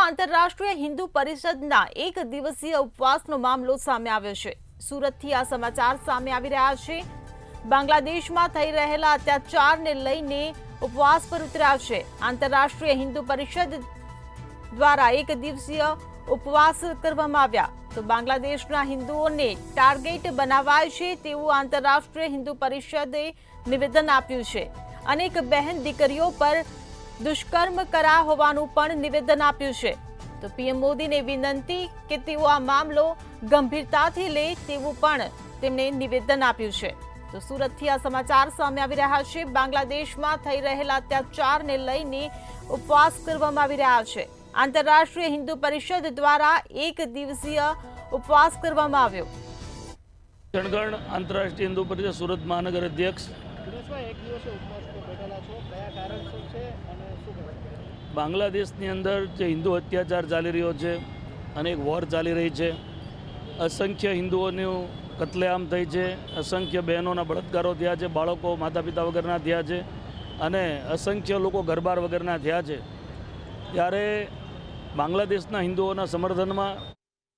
આંતરરાષ્ટ્રીય હિન્દુ પરિષદના એક દિવસીય ઉપવાસનો મામલો સામે આવ્યો છે। સુરતથી આ સમાચાર સામે આવી રહ્યા છે। બાંગ્લાદેશમાં થઈ રહેલા અત્યાચારને લઈને ઉપવાસ પર ઉતર્યા છે। આંતરરાષ્ટ્રીય હિન્દુ પરિષદ દ્વારા એક દિવસીય ઉપવાસ કરવામાં આવ્યા તો બાંગ્લાદેશના હિન્દુઓને ટાર્ગેટ બનાવાય છે તેવું આંતરરાષ્ટ્રીય હિન્દુ પરિષદે નિવેદન આપ્યું છે। અનેક બહેન દીકરીઓ પર दुष्कर्म करा होवानुं पण निवेदन आप्युं छे। तो पीएम मोदीने विनंती के तेओ आ मामलो गंभीरताथी ले तेवुं पण तेमणे निवेदन आप्युं छे। तो सूरतथी आ समाचार सामे आवी रह्या छे। बांग्लादेशमां थई रहेला अत्याचारने लईने उपवास करवामां आवी रह्या छे। आंतरराष्ट्रीय हिंदू परिषद द्वारा एक दिवसीय उपवास करवामां આવ્યો। જનગણ આંતરરાષ્ટ્રીય હિન્દુ પરિષદ સુરત મહાનગર અધ્યક્ષ। બાંગ્લાદેશની અંદર જે હિન્દુ અત્યાચાર ચાલી રહ્યો છે અને એક વોર ચાલી રહી છે, અસંખ્ય હિન્દુઓનું કતલેઆમ થઈ છે, અસંખ્ય બહેનોના બળાત્કારો થયા છે, બાળકો માતા પિતા વગરના થયા છે અને અસંખ્ય લોકો ઘરબાર વગરના થયા છે। ત્યારે બાંગ્લાદેશના હિન્દુઓના સમર્થનમાં